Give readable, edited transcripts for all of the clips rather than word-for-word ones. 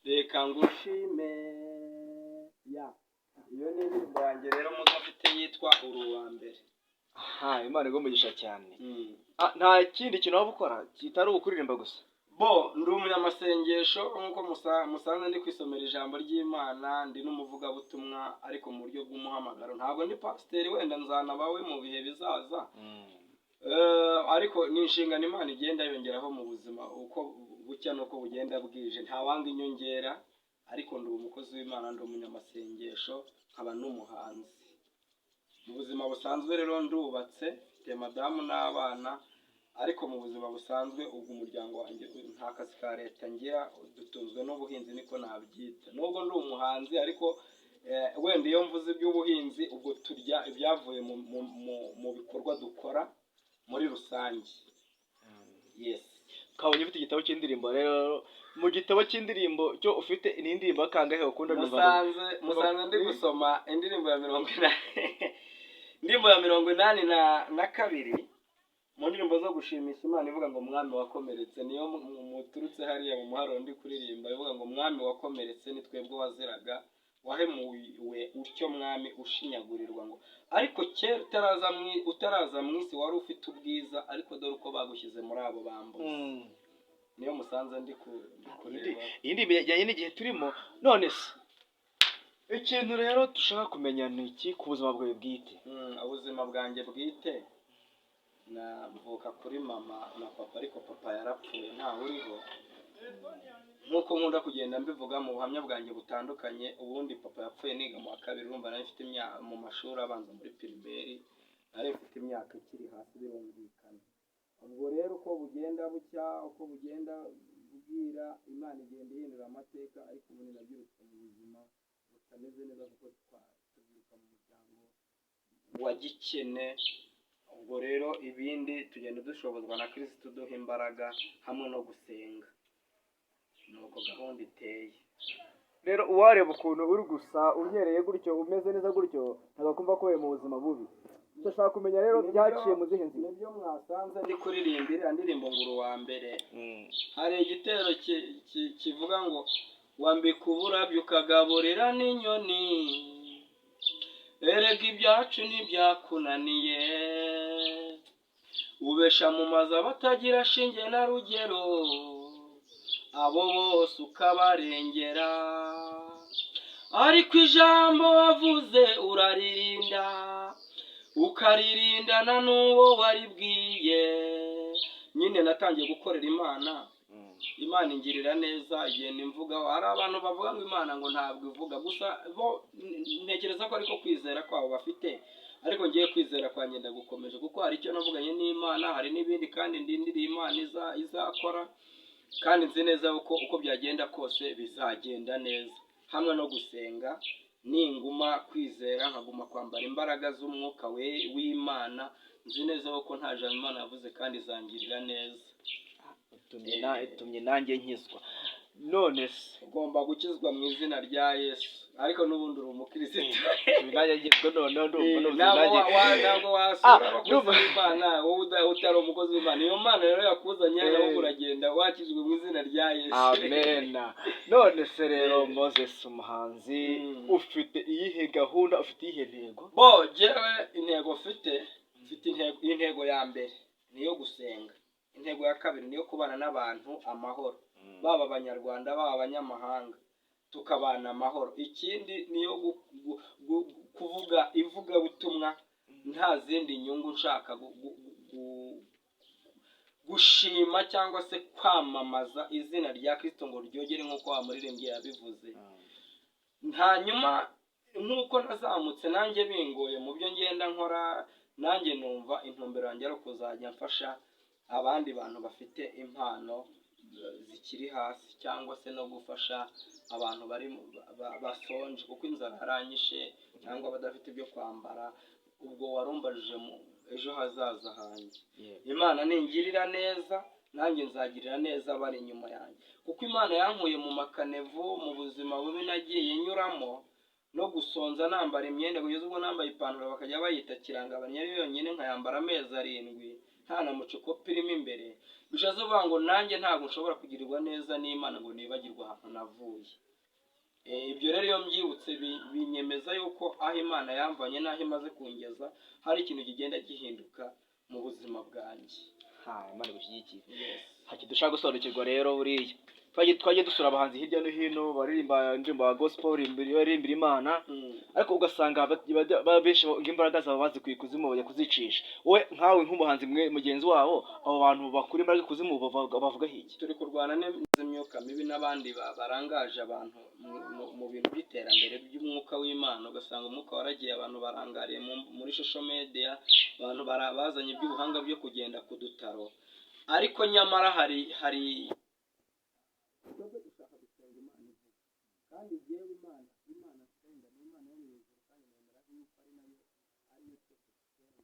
reka ngushime ya iyo ni indirimbo yanjye rero mudafite yitwa uruwambere. Imana igumugisha cyane. Nta kindi kintu waba ukora kitari ukuririmba gusa? Ndi umunyamasengesho nk'uko musanze ndi kwisomera ijambo ry'Imana, ndi n'umuvugabutumwa ariko mu buryo bw'umuhamagaro. Ntabwo ndi pasiteri, wenda nzanabawe mu bihe bizaza, ariko ni inshingano Imana igenda yongeraho mu buzima uko bucya n'uko bugenda bwije. Ntawanga inyongera, ariko ndi umukozi w'Imana, ndi umunyamasengesho, nkaba n'umuhanzi. Mu buzima busanzwe rero ndubatse, mfite madamu n'abana, ariko mu buzima busanzwe ubwo umuryango wanjye nta kazi ka leta ngira, dutunzwe n'ubuhinzi niko nabyita. Nubwo ndi umuhanzi ariko wenda iyo mvuze iby'ubuhinzi ubwo turya ibyavuye mu bikorwa dukora muri rusange. Yes. Kabonye ufite igitabo cy'indirimbo rero, mu gitabo cy'indirimbo cyo ufite indirimbo kangahe ukunda numva? Musanze ndi gusoma indirimbo ya 80 indirimbo ya 82 mu ndirimbo zo gushimisha Imana ivuga ngo mwami wakomeretse. Niyo muturutse hariya mu muharo ndi kuririmba ivuga ngo mwami wakomeretse ni twebwe waziraga, wahemuwe utyo mwami ushinyagurirwa ngo ariko kera utaraza mu isi wari ufite ubwiza, ariko dore uko bagushyize muri abo bambuzi. Niyo musanze ndi kureba. Iyi ndirimbo yajyanye n'igihe turimo. None se ikintu rero dushaka kumenya ni iki ku buzima bwawe bwite? Ubuzima bwanjye bwite, mvuka kuri mama na papa, ariko papa yarapfuye ntawe uriho. Nk'uko nkunda kugenda mbivuga mu buhamya bwanjye butandukanye, ubundi papa yapfuye niga mu wa kabiri, urumva nari mfite mu mashuri abanza muri pirimeri, nari mfite imyaka ikiri hasi birumvikana. Ubwo rero uko bugenda bucya, uko bugenda bwira, Imana igenda ihindura amateka, ariko ubu ninabyirutse mu buzima butameze neza kuko tuvuka mu muryango wa gikene. Ubwo rero ibindi tugenda dushobozwa na Kristo duha imbaraga hamwe no gusenga. Nuko gahunda iteye. Rero uwareba ukuntu uri gusa unyereye gutyo, umeze neza gutyo, ntagakumva ko we mu buzima bubi. Ndashaka kumenya rero byaciye mu zihe nzira? Nibyo mwasanze ndi kuririmbira indirimbo ngo uruwambere. Hari igitero kivuga ngo wambika uburabyo ukagaburira n'inyoni, erega ibyacu ntibyakunaniye, ubesha mu mazu abatagira shinge na rugero, abo bose ukabarengera, ariko ijambo wavuze uraririnda, ukaririndana n'uwo waribwiye. Nyine natangiye gukorera Imana ingirira neza, igenda imvugaho. Hari abantu bavuga ngo Imana ngo ntabwo ivuga, gusa bo ntekereza ko ariko kwizera kwabo bafite, ariko ngiye kwizera kwanjye ndagukomeje, kuko hari icyo navuganye n'Imana, hari n'ibindi kandi ndindiriye Imana izakora, kandi nzi neza uko byagenda kose bizagenda neza, hamwe no gusenga ninguma kwizera, nkaguma kwambara imbaraga z'umwuka w'Imana, nzi neza ko nta jambo Imana yavuze kandi izangirira neza. Itumye nanjye nkizwa. None se ugomba gukizwa mu izina rya Yesu, ariko n'ubundi uri umukirisitu. Nanjye ngizwe ntabwo wasura abakozi b'Imana wowe utari umukozi w'Imana. Iyo Mana rero yakuzanye nawe uragenda wakijwe mu izina rya Yesu. Amen. None se rero Moses umuhanzi, ufite iyihe gahunda, ufite iyihe ntego? Jewe intego mfite intego ya mbere niyo gusenga, intego ya kabiri niyo kubana n'abantu amahoro, baba abanyarwanda baba abanyamahanga, tukabana amahoro. Ikindi niyo kuvuga ivugabutumwa nta zindi nyungu nshaka, gushima cyangwa se kwamamaza izina rya Kristo ngo ryogere nk'uko umuririmbyi yabivuze. Hanyuma nk'uko nazamutse nanjye bingoye mu byo ngenda nkora, nanjye numva intumbero yanjye ari kuzajya mfasha abandi bantu bafite impano zikiri hasi, cyangwa se no gufasha abantu basonje, kuko inzara yaranyishe, cyangwa badafite ibyo kwambara. Ubwo warumbajije ejo hazaza hanjye. Imana ningirira neza, nanjye nzagirira neza abari inyuma yanjye, kuko Imana yankuye mu makanevu, mu buzima bubi nagiye nyuramo, no gusonza nambara imyenda, kugeza ubwo nambaye ipantaro bakajya bayita kirangabanya yonyine, nkayambara amezi 7 nta na mucikopi irimo imbere. bishatse kuvuga ngo nanjye ntabwo nshobora kugirirwa neza n'Imana ngo nibagirwe ahantu navuye. Ibyo rero iyo mbyibutse binyemeza yuko aho Imana yamvanye n'aho imaze kungeza hari ikintu kigenda gihinduka mu buzima bwanjye. Imana igushyigikire. Dushaka gusobanukirwa rero buriya twagiye dusura abahanzi hirya no hino baririmba indirimbo ya gospel baririmbira Imana, ariko ugasanga benshi imbaraga zabo bazikuye kuzimu bajya kuzicisha. Wowe nkawe nk'umuhanzi mugenzi wabo, abo bantu bakura imbaraga kuzimu bavuga iki? Turi kurwana n'imyuka mibi n'abandi barangaje abantu mu bintu by'iterambere by'umwuka w'Imana, ugasanga umwuka waragiye, abantu barangariye muri social media, abantu bazanye iby'ubuhanga byo kugenda ku dutaro, ariko nyamara hari twebwe dushaka gusenga Imana ivuga, kandi jyewe Imana senga ni Imana yo mu ijuru, kandi nemera yuko ari nayo ariyo twese dusenga,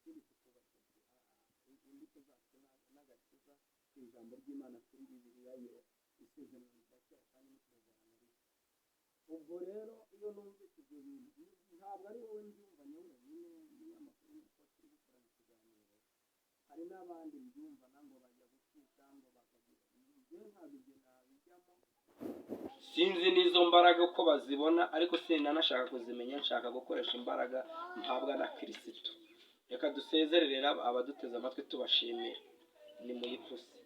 ikindi tukubaka imbuto zacu n'agakiza ku ijambo ry'Imana kuri Bibiliya ye, isezerano rya kera kandi n'isezerano rishya. Ubwo rero iyo numvise ibyo bintu, ntabwo ari wowe mbyumvanye wenyine n'amakuru y'uko turi gukorana ikiganiro, hari n'abandi mbyumva nabo bajya gutwika ngo bakagira ibyo, ntabwo ibyo nabijyamo, sinzi n'izo mbaraga uko bazibona, ariko sinanashaka kuzimenya, nshaka gukoresha imbaraga mpabwa na Kristo. Reka dusezerere abaduteze amatwi tubashimira. Ni muyituse.